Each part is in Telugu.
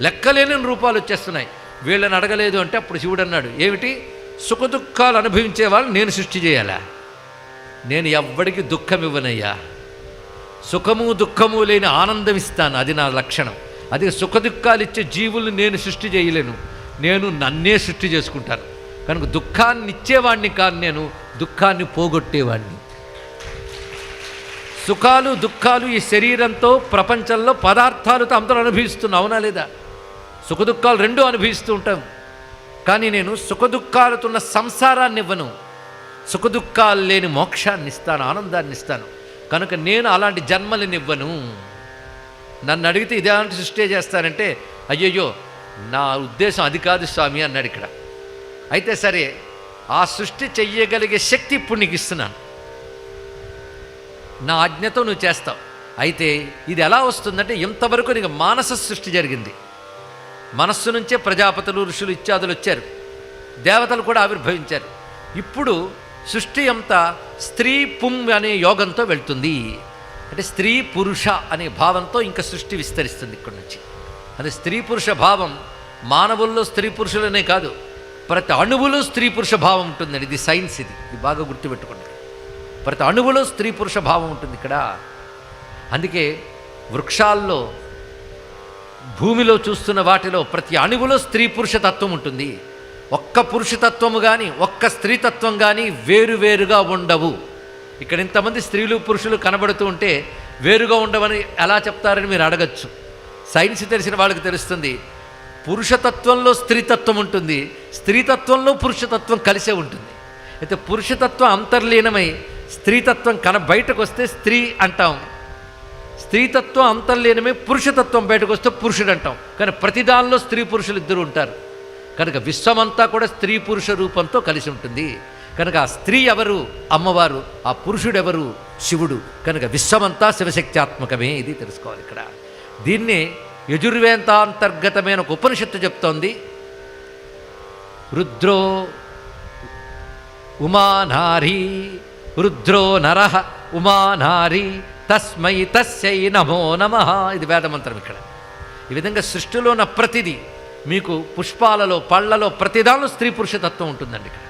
లెక్కలేని రూపాలు వచ్చేస్తున్నాయి. వీళ్ళని అడగలేదు అంటే అప్పుడు శివుడు అన్నాడు, ఏమిటి సుఖదుఖాలు అనుభవించే వాళ్ళు నేను సృష్టి చేయాలా? నేను ఎవ్వడికి దుఃఖం ఇవ్వనయ్యా. సుఖము దుఃఖము లేని ఆనందం ఇస్తాను, అది నా లక్షణం. అది సుఖదుఖాలు ఇచ్చే జీవుల్ని నేను సృష్టి చేయలేను, నేను నన్నే సృష్టి చేసుకుంటాను. కనుక దుఃఖాన్ని ఇచ్చేవాడిని కాదు, నేను దుఃఖాన్ని పోగొట్టేవాడిని. సుఖాలు దుఃఖాలు ఈ శరీరంతో ప్రపంచంలో పదార్థాలతో అందరూ అనుభవిస్తున్నాం, అవునా లేదా? సుఖదుఖాలు రెండూ అనుభవిస్తూ ఉంటాం. కానీ నేను సుఖదుఖాలతో ఉన్న సంసారాన్ని ఇవ్వను, సుఖదుఖాలు లేని మోక్షాన్ని ఇస్తాను, ఆనందాన్ని ఇస్తాను. కనుక నేను అలాంటి జన్మలను ఇవ్వను. నన్ను అడిగితే ఇదేంటి సృష్టి చేస్తానంటే, అయ్యయ్యో నా ఉద్దేశం అది కాదు స్వామి అన్నాడు ఇక్కడ. అయితే సరే, ఆ సృష్టి చెయ్యగలిగే శక్తి ఇప్పుడు నీకు ఇస్తున్నాను, నా ఆజ్ఞతో నువ్వు చేస్తావు. అయితే ఇది ఎలా వస్తుందంటే, ఇంతవరకు నీకు మానస సృష్టి జరిగింది. మనస్సు నుంచే ప్రజాపతులు ఋషులు ఇత్యాదులు వచ్చారు, దేవతలు కూడా ఆవిర్భవించారు. ఇప్పుడు సృష్టి అంతా స్త్రీ పుం అనే యోగంతో వెళ్తుంది. అంటే స్త్రీ పురుష అనే భావంతో ఇంకా సృష్టి విస్తరిస్తుంది ఇక్కడి నుంచి. అది స్త్రీ పురుష భావం మానవుల్లో స్త్రీ పురుషులనే కాదు, ప్రతి అణువులో స్త్రీ పురుష భావం ఉంటుందండి. ఇది సైన్స్, ఇది బాగా గుర్తుపెట్టుకోండి. ప్రతి అణువులో స్త్రీ పురుష భావం ఉంటుంది ఇక్కడ. అందుకే వృక్షాల్లో, భూమిలో చూస్తున్న వాటిలో ప్రతి అణువులో స్త్రీ పురుషతత్వం ఉంటుంది. ఒక్క పురుషతత్వము కానీ ఒక్క స్త్రీతత్వం కానీ వేరువేరుగా ఉండవు. ఇక్కడ ఇంతమంది స్త్రీలు పురుషులు కనబడుతూ ఉంటే వేరుగా ఉండవని ఎలా చెప్తారని మీరు అడగచ్చు. సైన్స్ తెలిసిన వాళ్ళకి తెలుస్తుంది, పురుషతత్వంలో స్త్రీతత్వం ఉంటుంది, స్త్రీతత్వంలో పురుషతత్వం కలిసే ఉంటుంది. అయితే పురుషతత్వం అంతర్లీనమై స్త్రీతత్వం బయటకు వస్తే స్త్రీ అంటాం, స్త్రీతత్వం అంతర్లీనమై పురుషతత్వం బయటకు వస్తే పురుషుడు అంటాం. కానీ ప్రతిదానిలో స్త్రీ పురుషులు ఇద్దరు ఉంటారు. కనుక విశ్వమంతా కూడా స్త్రీ పురుష రూపంతో కలిసి ఉంటుంది. కనుక ఆ స్త్రీ ఎవరు? అమ్మవారు. ఆ పురుషుడు ఎవరు? శివుడు. కనుక విశ్వమంతా శివశక్త్యాత్మకమే, ఇది తెలుసుకోవాలి ఇక్కడ. దీన్నే యజుర్వేదాంతర్గతమైన ఒక ఉపనిషత్తు చెప్తోంది. రుద్రో ఉమానారీ, రుద్రో నరః ఉమానారీ తస్మై తస్యై నమో నమః. ఇది వేదమంత్రం ఇక్కడ. ఈ విధంగా సృష్టిలో ఉన్న ప్రతిదీ, మీకు పుష్పాలలో, పళ్ళలో, ప్రతిదానిలో స్త్రీ పురుషతత్వం ఉంటుందండి ఇక్కడ.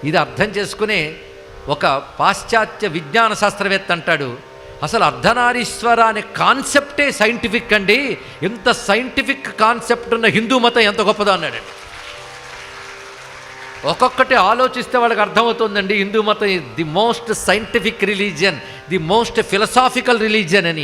ఇది అర్థం చేసుకునే ఒక పాశ్చాత్య విజ్ఞాన శాస్త్రవేత్త అంటాడు, అసలు అర్ధనారీశ్వర అనే కాన్సెప్టే సైంటిఫిక్ అండి, ఎంత సైంటిఫిక్ కాన్సెప్ట్ ఉన్న హిందూ మతం ఎంత గొప్పదో అన్నాడండి. ఒక్కొక్కటి ఆలోచిస్తే వాళ్ళకి అర్థమవుతుందండి, హిందూ మతం the most scientific religion, the most philosophical religion అని.